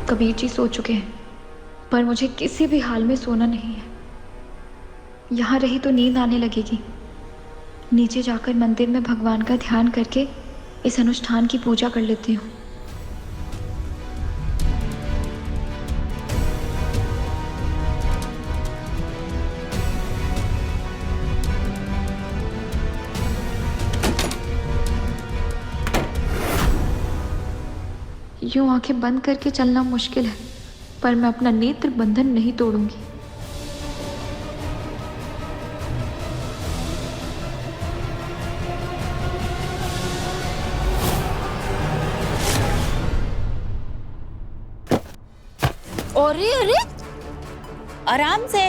कबीर जी सो चुके हैं, पर मुझे किसी भी हाल में सोना नहीं है। यहाँ रही तो नींद आने लगेगी। नीचे जाकर मंदिर में भगवान का ध्यान करके इस अनुष्ठान की पूजा कर लेती हूँ। यूं आंखें बंद करके चलना मुश्किल है, पर मैं अपना नेत्र बंधन नहीं तोड़ूंगी। अरे अरे, आराम से।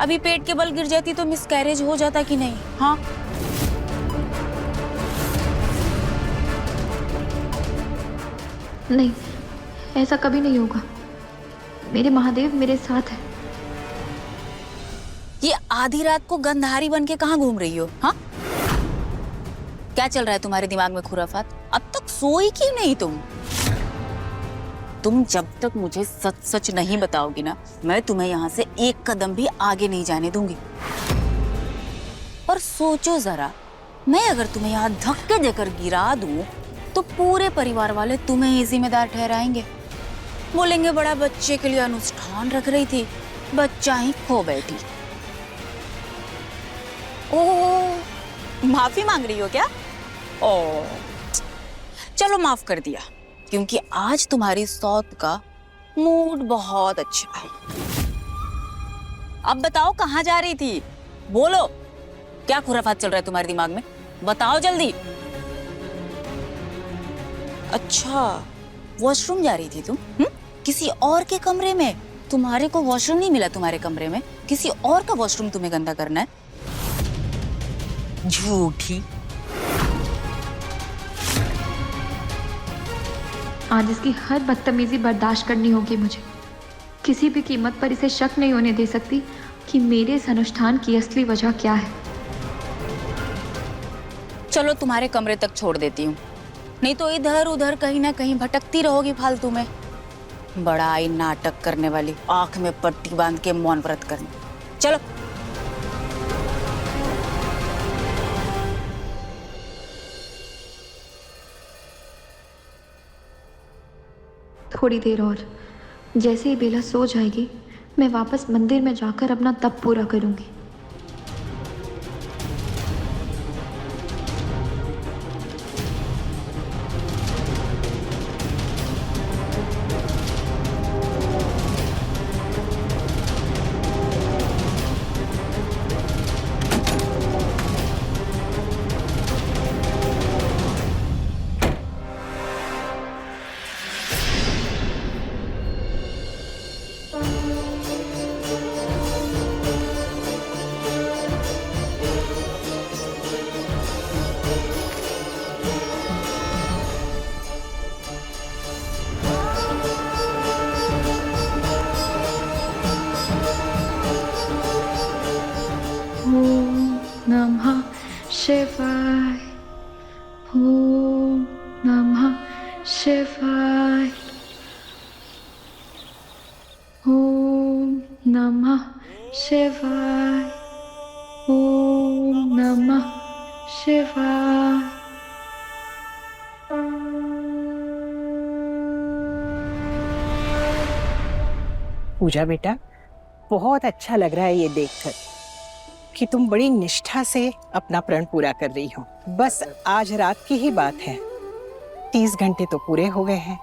अभी पेट के बल गिर जाती तो मिसकैरेज हो जाता कि नहीं? हाँ, नहीं, ऐसा कभी नहीं होगा। मेरे महादेव मेरे साथ है। ये आधी रात को गंधारी बन के कहाँ घूम रही हो? हाँ, क्या चल रहा है तुम्हारे दिमाग में खुराफात? अब तक सोई क्यों नहीं तुम? तुम जब तक मुझे सच सच नहीं बताओगी ना, मैं तुम्हें यहाँ से एक कदम भी आगे नहीं जाने दूंगी। और सोचो जरा, मैं अगर तुम्हें यहाँ धक्के देकर गिरा दूं, तो पूरे परिवार वाले तुम्हें ही जिम्मेदार ठहराएंगे। बोलेंगे बड़ा बच्चे के लिए अनुष्ठान रख रही थी, बच्चा ही खो बैठी। ओह, माफी मांग रही हो क्या? ओह, चलो माफ कर दिया, क्योंकि आज तुम्हारी सौत का मूड बहुत अच्छा है। अब बताओ कहाँ जा रही थी? बोलो, क्या खुराफात चल रहा है तुम्हारे दिमाग में? बताओ जल्दी। अच्छा, वॉशरूम जा रही थी तुम? किसी और के कमरे में? तुम्हारे को वॉशरूम नहीं मिला तुम्हारे कमरे में? किसी और का वॉशरूम तुम्हें गंदा करना है? झूठी। आज इसकी हर बदतमीजी बर्दाश्त करनी होगी मुझे। किसी भी कीमत पर इसे शक नहीं होने दे सकती कि मेरे इस अनुष्ठान की असली वजह क्या है। चलो तुम्हारे कमरे तक छोड़ देती हूँ, नहीं तो इधर उधर कहीं ना कहीं भटकती रहोगी फालतू में। बड़ा ही नाटक करने वाली, आंख में पट्टी बांध के मौन व्रत करने। चलो। थोड़ी देर और, जैसे ही बेला सो जाएगी, मैं वापस मंदिर में जाकर अपना तप पूरा करूंगी। नमः शिवाय, ओम नमः शिवाय, ओम नमः शिवाय, ओम नमः शिवाय। पूजा बेटा, बहुत अच्छा लग रहा है ये देखकर कि तुम बड़ी निष्ठा से अपना प्रण पूरा कर रही हो। बस आज रात की ही बात है, 30 घंटे तो पूरे हो गए हैं,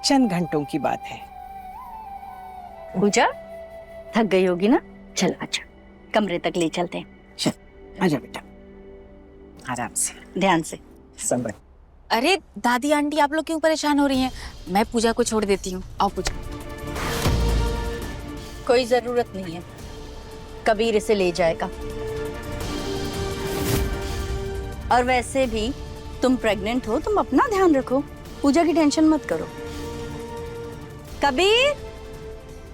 चंद घंटों की बात है। पूजा, थक गई होगी ना? चल आजा, कमरे तक ले चलते हैं। चल आजा बेटा, आराम से, ध्यान से संभल। अरे दादी आंटी, आप लोग क्यों परेशान हो रही हैं? मैं पूजा को छोड़ देती हूँ। आओ पूजा। कोई जरूरत नहीं है, कबीर इसे ले जाएगा। और वैसे भी तुम प्रेग्नेंट हो, तुम अपना ध्यान रखो, पूजा की टेंशन मत करो। कबीर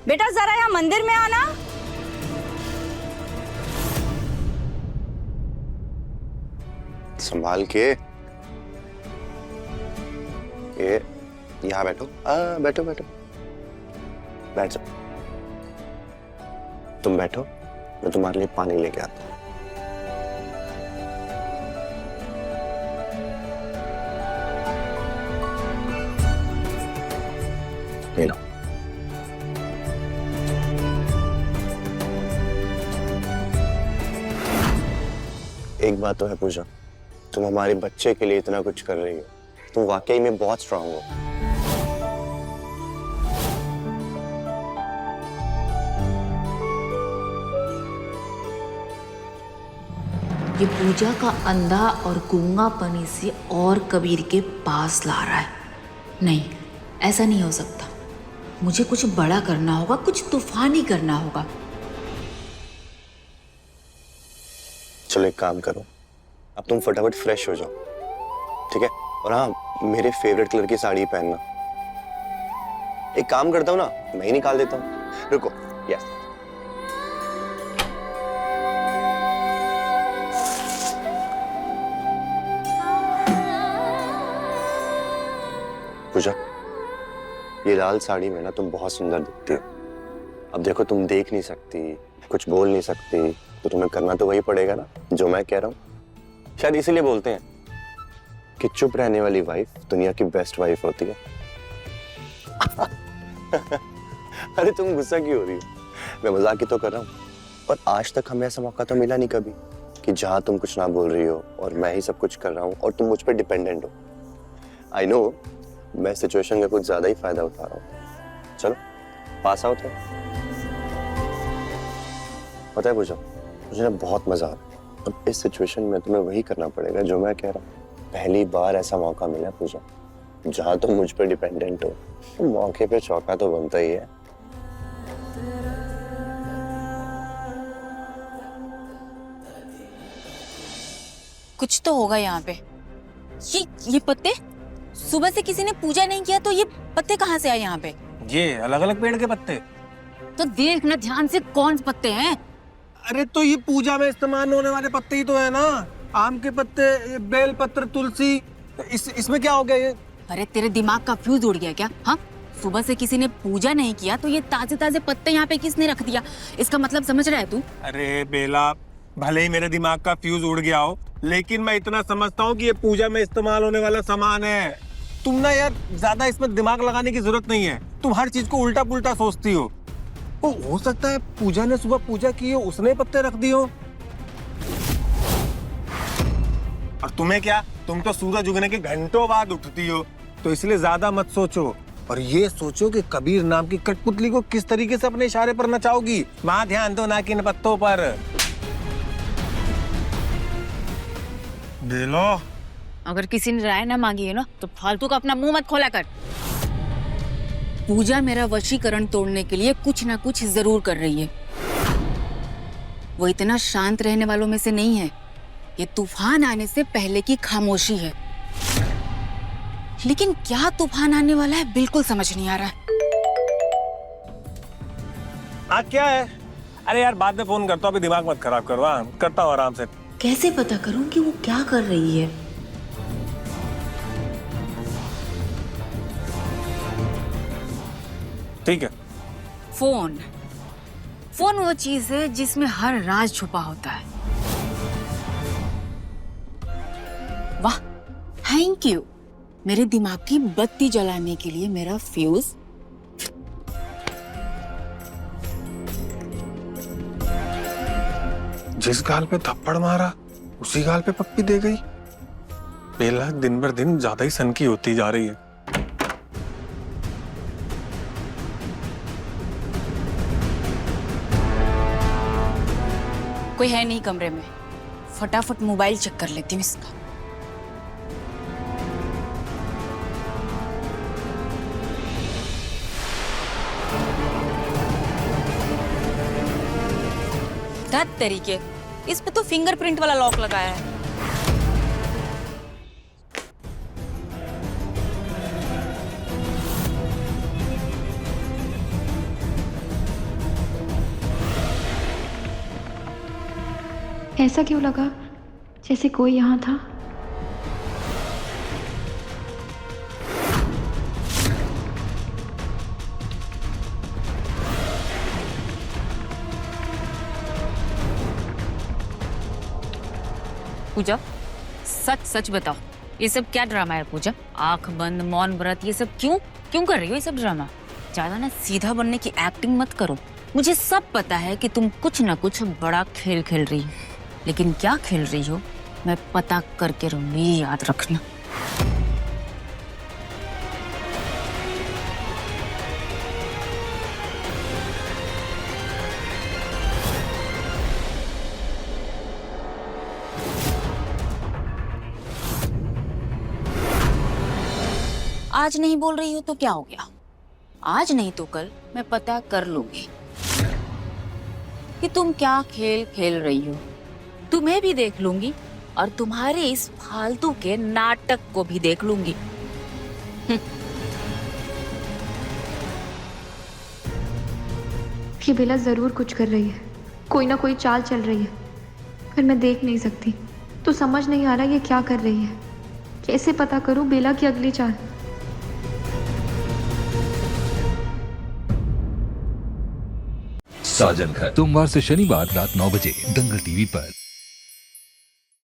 बेटा, जरा यहाँ मंदिर में आना। संभाल के। यहाँ बैठो। बैठो बैठो, बैठ जाओ। तुम बैठो, मैं तुम्हारे लिए पानी लेके आता हूँ। ले लो। एक बात तो है पूजा, तुम हमारे बच्चे के लिए इतना कुछ कर रही हो, तुम वाकई में बहुत स्ट्रांग हो। ये पूजा का अंधा और गूंगापन इसे और कबीर के पास ला रहा है। नहीं, ऐसा नहीं हो सकता। मुझे कुछ बड़ा करना होगा, कुछ तूफानी करना होगा। चलो एक काम करो, अब तुम फटाफट फ्रेश हो जाओ, ठीक है? और हाँ, मेरे फेवरेट कलर की साड़ी पहनना। एक काम करता हूँ ना, मैं ही निकाल देता हूँ। रुको, यस। पूजा, ये लाल साड़ी में ना तुम बहुत सुंदर दिखती हो। अब देखो, तुम देख नहीं सकती, कुछ बोल नहीं सकती, तो तुम्हें करना तो वही पड़ेगा ना जो मैं कह रहा हूँ। शायद इसीलिए बोलते हैं कि चुप रहने वाली वाइफ दुनिया की बेस्ट वाइफ होती है। अरे तुम गुस्सा क्यों हो रही हो? मैं मजाक ही तो कर रहा हूँ। और आज तक हमें ऐसा मौका तो मिला नहीं कभी कि जहाँ तुम कुछ ना बोल रही हो और मैं ही सब कुछ कर रहा हूँ और तुम मुझ पर डिपेंडेंट हो। आई नो, मैं सिचुएशन का कुछ ज्यादा ही फायदा उठा रहा हूँ। चलो पास आउट है। पता है पूजा, मुझे ना बहुत मजा आ रहा है। अब इस सिचुएशन में तुम्हें वही करना पड़ेगा जो मैं कह रहा हूँ। पहली बार ऐसा मौका मिला पूजा जहाँ तुम मुझ पर डिपेंडेंट हो, तो मौके पे चौका तो बनता ही है। कुछ तो होगा यहाँ पे। ये पत्ते, सुबह से किसी ने पूजा नहीं किया तो ये पत्ते कहाँ से आए यहाँ पे? ये अलग अलग पेड़ के पत्ते। तो देख ना ध्यान से कौन से पत्ते हैं। अरे तो ये पूजा में इस्तेमाल होने वाले पत्ते ही तो है ना। आम के पत्ते, बेल पत्र, तुलसी। इसमें क्या हो गया ये? अरे तेरे दिमाग का फ्यूज उड़ गया क्या? हाँ, सुबह से किसी ने पूजा नहीं किया तो ये ताजे ताजे पत्ते यहाँ पे किसने रख दिया? इसका मतलब समझ रहा है तू? अरे बेला, भले ही मेरे दिमाग का फ्यूज उड़ गया हो, लेकिन मैं इतना समझता हूँ कि ये पूजा में इस्तेमाल होने वाला सामान है। तुम ना यार ज्यादा इसमें दिमाग लगाने की जरूरत नहीं है। तुम हर चीज को उल्टा पुल्टा सोचती हो। हो सकता है पूजा ने सुबह पूजा की हो, उसने पत्ते रख दिए हो। और तुम्हें क्या, तुम तो सूरज उगने के घंटों बाद उठती हो, तो इसलिए ज्यादा मत सोचो। और ये सोचो कि कबीर नाम की कठपुतली को किस तरीके से अपने इशारे पर नचाओगी। वहां ध्यान दो, ना कि इन पत्तों पर। बेलो, अगर किसी ने राय ना मांगी है ना तो फालतू का अपना मुंह मत खोला कर। पूजा मेरा वशीकरण तोड़ने के लिए कुछ ना कुछ जरूर कर रही है। वो इतना शांत रहने वालों में से नहीं है। ये तूफान आने से पहले की खामोशी है। लेकिन क्या तूफान आने वाला है बिल्कुल समझ नहीं आ रहा है। आज क्या है? अरे यार बाद में फोन करता हूँ, अभी दिमाग मत खराब करो। हाँ, करता हूँ आराम से। कैसे पता करूं कि वो क्या कर रही है? ठीक है। फोन वो चीज है जिसमें हर राज छुपा होता है। वाह, थैंक यू। मेरे दिमाग की बत्ती जलाने के लिए मेरा फ्यूज। जिस गाल पे थप्पड़ मारा उसी गाल पे पप्पी दे गई। बेला दिन भर दिन ज्यादा ही सनकी होती जा रही है। कोई है नहीं कमरे में। फटाफट मोबाइल चेक कर लेती हूँ इसका। धत तरीके, इस पे तो फिंगरप्रिंट वाला लॉक लगाया है। ऐसा क्यों लगा जैसे कोई यहाँ था? पूजा सच सच बताओ, ये सब क्या ड्रामा है पूजा? आंख बंद, मौन व्रत, ये सब क्यों क्यों कर रही हो ये सब ड्रामा? ज्यादा ना सीधा बनने की एक्टिंग मत करो। मुझे सब पता है कि तुम कुछ ना कुछ बड़ा खेल खेल रही हो, लेकिन क्या खेल रही हो मैं पता करके रहूंगी, याद रखना। आज नहीं बोल रही हो तो क्या हो गया? आज नहीं तो कल मैं पता कर लूंगी कि तुम क्या खेल खेल रही हो। तुम्हें भी देख लूंगी और तुम्हारे इस फालतू के नाटक को भी देख लूंगी। ये बेला जरूर कुछ कर रही है, कोई ना कोई चाल चल रही है, पर मैं देख नहीं सकती। तो समझ नहीं आ रहा ये क्या कर रही है। कैसे पता करूं बेला की अगली चाल? साजन घर सोमवार से शनिवार रात 9 बजे दंगल टीवी पर।